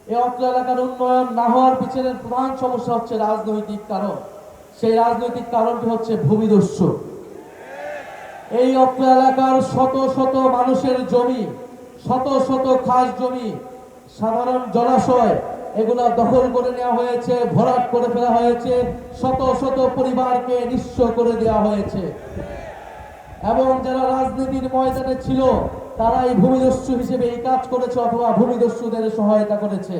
এই অত্র এলাকার উন্নয়ন না হওয়ার পিছনে প্রধান সমস্যা হচ্ছে রাজনৈতিক কারণ। সেই রাজনৈতিক কারণটি হচ্ছে ভূমিদস্যু। এই অত্র এলাকার শত শত মানুষের জমি, শত শত খাস জমি, সাধারণ জলাশয়, এগুলা দখল করে নেওয়া হয়েছে, ভরাট করে ফেলা হয়েছে, শত শত পরিবারকে নিঃস্ব করে দেওয়া হয়েছে। এবং যারা রাজনীতির ময়দানে ছিল তারাই ভূমিদস্যু হিসেবে এই কাজ করেছে অথবা ভূমিদস্যুদের সহায়তা করেছে।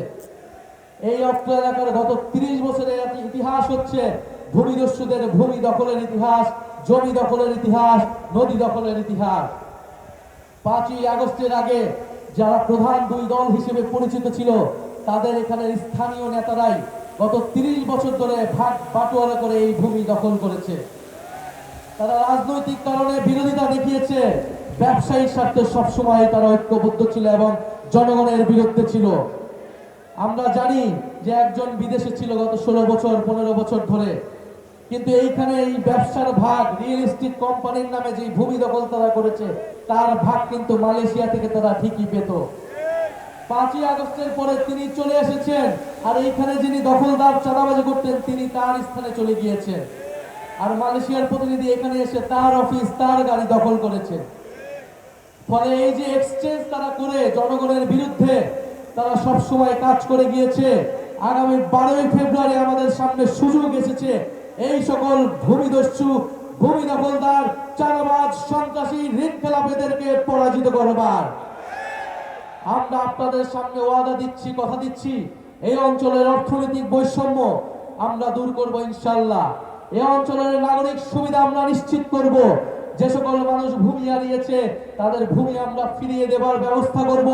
এই অত্র এলাকার গত 30 বছরের ইতিহাস হচ্ছে ভূমিদস্যুদের ভূমি দখলের ইতিহাস, জমি দখলের ইতিহাস, নদী দখলের ইতিহাস। 5ই আগস্টের আগে যারা প্রধান দুই দল হিসেবে পরিচিত ছিল তাদের এখানে স্থানীয় নেতারাই গত 30 বছর ধরে ভাগ বাটোয়ারা করে এই ভূমি দখল করেছে। তারা রাজনৈতিক কারণে বিরোধিতা দেখিয়েছে, ব্যবসায়িক স্বার্থে সবসময় তারা ঐক্যবদ্ধ ছিল এবং জনগণের বিরুদ্ধে ছিল। আমরা জানি যে একজন বিদেশে ছিল গত 16 বছর 15 বছর ধরে, কিন্তু এইখানে এই ব্যবসার ভাগ, রিয়েল এস্টেট কোম্পানির নামে যে ভূমি দখল তারা করেছে তার ভাগ কিন্তু মালয়েশিয়া থেকে তারা ঠিকই পেত। 5ই আগস্টের পরে তিনি চলে এসেছেন, আর এইখানে যিনি দখলদার চাঁদাবাজি করতেন তিনি তার স্থানে চলে গিয়েছেন, আর মালয়েশিয়ার প্রতিনিধি এখানে এসে তার অফিস, তার গাড়ি দখল করেছে। ফলে এই যে এক্সচেঞ্জ তারা করে জনগণের বিরুদ্ধে তারা সব সময় কাজ করে গিয়েছে। আগামী 12ই ফেব্রুয়ারি আমাদের সামনে সুযোগ এসেছে এই সকল ভূমিদস্যু, ভূমি দখলদার, চাঁদাবাজ, সন্ত্রাসী, ঋণ খেলাপিদেরকে পরাজিত করবার। আমরা আপনাদের সামনে ওয়াদা দিচ্ছি, কথা দিচ্ছি, এই অঞ্চলের অর্থনৈতিক বৈষম্য আমরা দূর করব ইনশাআল্লাহ। এই অঞ্চলের নাগরিক সুবিধা আমরা নিশ্চিত করব। যে সকল মানুষ ভূমি হারিয়েছে তাদের ভূমি আমরা ফিরিয়ে দেওয়ার ব্যবস্থা করব,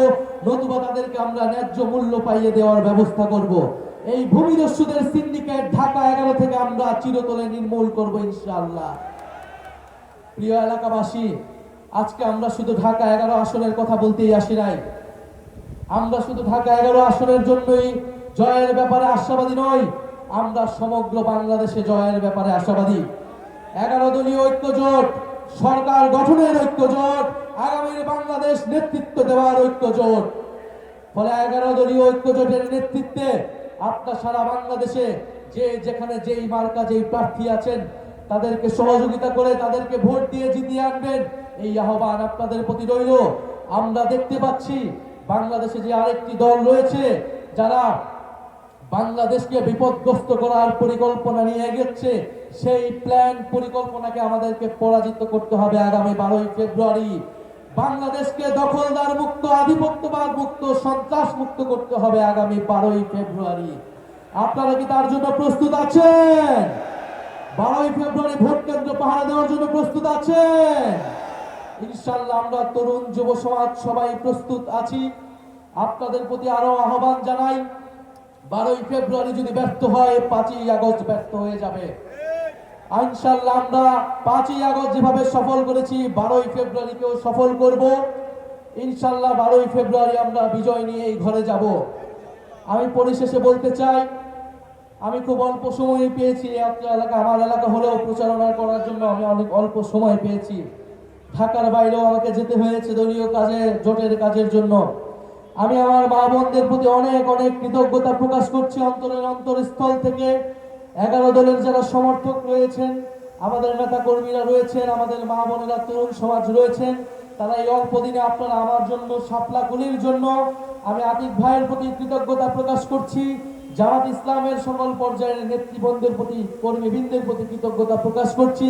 নতুবা তাদেরকে আমরা ন্যায্য মূল্য পাইয়ে দেওয়ার ব্যবস্থা করব। এই ভূমিদস্যুদের সিন্ডিকেট ঢাকা 11 থেকে আমরা চিরতরে নির্মূল করব ইনশাআল্লাহ। প্রিয় এলাকাবাসী, আজকে আমরা শুধু ঢাকা 11 আসনের কথা বলতেই আসি নাই। আমরা শুধু ঢাকা 11 আসনের জন্যই জয়ের ব্যাপারে আশাবাদী নই, আমরা সমগ্র বাংলাদেশে জয়ের ব্যাপারে আশাবাদী। 11 দলীয় ঐক্য জোট, সরকার গঠনের ঐক্য জোট, আগামীর বাংলাদেশ নেতৃত্ব দেওয়ার ঐক্য জোট। ফলে 11 দলীয় ঐক্য জোটের নেতৃত্বে আপনার সারা বাংলাদেশে যে যেখানে যেই মার্কা, যেই প্রার্থী আছেন তাদেরকে সহযোগিতা করে তাদেরকে ভোট দিয়ে জিতিয়ে আনবেন, এই আহ্বান আপনাদের প্রতি রইল। আমরা দেখতে পাচ্ছি বাংলাদেশে যে আরেকটি দল রয়েছে যারা বাংলাদেশকে বিপদগ্রস্ত করার পরিকল্পনা নিয়ে এগোচ্ছে, সেই প্ল্যান পরিকল্পনাকে আমাদেরকে পরাজিত করতে হবে আগামী 12ই ফেব্রুয়ারি। বাংলাদেশকে দখলদার মুক্ত, আধিপত্যবাদ মুক্ত, সন্ত্রাস মুক্ত করতে হবে আগামী 12ই ফেব্রুয়ারি। আপনারা কি তার জন্য প্রস্তুত আছেন? 12ই ফেব্রুয়ারি ভোট কেন্দ্র পাহারা দেওয়ার জন্য প্রস্তুত আছেন? ইনশাআল্লাহ আমরা তরুণ যুব সমাজ সবাই প্রস্তুত আছি। আপনাদের প্রতি আরো আহ্বান জানাই, 12ই ফেব্রুয়ারি যদি ব্যর্থ হয় 5ই আগস্ট ব্যর্থ হয়ে যাবে। ইনশাআল্লাহ আমরা 5ই আগস্ট যেভাবে সফল করেছি 12ই ফেব্রুয়ারিকেও সফল করব। ইনশাআল্লাহ 12ই ফেব্রুয়ারি আমরা বিজয় নিয়ে এই ঘরে যাব। আমি পরিশেষে বলতে চাই, আমি খুব অল্প সময় পেয়েছি এলাকা, আমার এলাকা হলেও প্রচারণা করার জন্য আমি অনেক অল্প সময় পেয়েছি। ঢাকার বাইরেও আমাকে যেতে হয়েছে দলীয় কাজে, জোটের কাজের জন্য। আমি আমার মা বোনদের প্রতি অনেক অনেক কৃতজ্ঞতা প্রকাশ করছি অন্তরের অন্তরস্থল থেকে। 11 দলের যারা সমর্থক রয়েছেন, আমাদের নেতা কর্মীরা রয়েছেন, আমাদের মা বোনেরা, তরুণ সমাজ রয়েছেন, তারা এই অল্প দিনে আপনারা আমার জন্য, শাপলাকুলির জন্য আমি আতিক ভাইয়ের প্রতি কৃতজ্ঞতা প্রকাশ করছি। জামাত ইসলামের সকল পর্যায়ের নেতৃবৃন্দের প্রতি, কর্মীবৃন্দের প্রতি কৃতজ্ঞতা প্রকাশ করছি।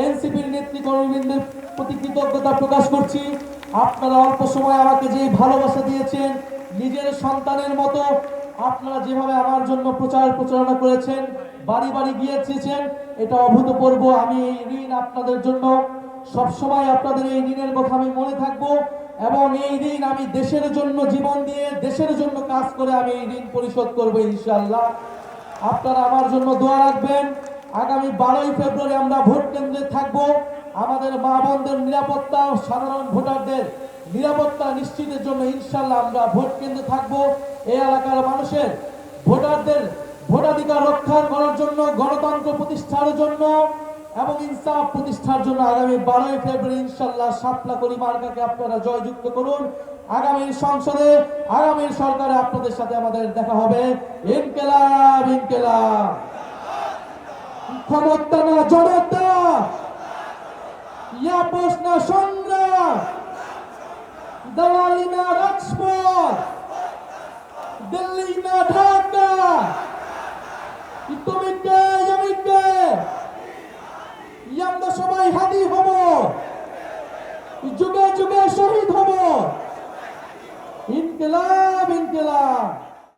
এনসিপির নেতৃকর্মীবৃন্দের প্রতি কৃতজ্ঞতা প্রকাশ করছি। আপনারা অল্প সময় আমাকে যে ভালোবাসা দিয়েছেন, নিজের সন্তানের মতো আপনারা যেভাবে আমার জন্য প্রচারণা করেছেন, বাড়ি বাড়ি গিয়েছেন, এটা অভূতপূর্ব। আমি এই ঋণ আপনাদের জন্য সবসময়, আপনাদের এই ঋণের কথা আমি মনে থাকবো, এবং এই ঋণ আমি দেশের জন্য জীবন দিয়ে, দেশের জন্য কাজ করে আমি এই ঋণ পরিশোধ করবো ইনশাআল্লাহ। আপনারা আমার জন্য দোয়া রাখবেন। আগামী 12ই ফেব্রুয়ারি আমরা ভোট কেন্দ্রে থাকবো। আমাদের মা বোনদের নিরাপত্তা, সাধারণ ভোটারদের নিরাপত্তা নিশ্চিতের জন্য ইনশাআল্লাহ আমরা ভোট কেন্দ্রে থাকবো। এই এলাকার মানুষের, ভোটারদের ভোটাধিকার রক্ষা করার জন্য, গণতন্ত্র প্রতিষ্ঠার জন্য এবং ইনসাফ প্রতিষ্ঠার জন্য আগামী 12 ফেব্রুয়ারি ইনশাআল্লাহ শাপলা কলি মার্কাকে আপনারা জয়যুক্ত করুন। আগামী সংসদে আগামী সরকারে আপনাদের সাথে আমাদের দেখা হবে। ইনকিলাব ইনকিলাব, ক্ষমতা না জনতা, ইয়াপস না সংগ্রাম, দালালি না রাজপথ, দিল্লি না ঢাকা, তুমি কে আমি কে, আমরা সবাই হাদি হব, যুগে যুগে শহীদ হব। ইনকিলাব ইনকিলাব।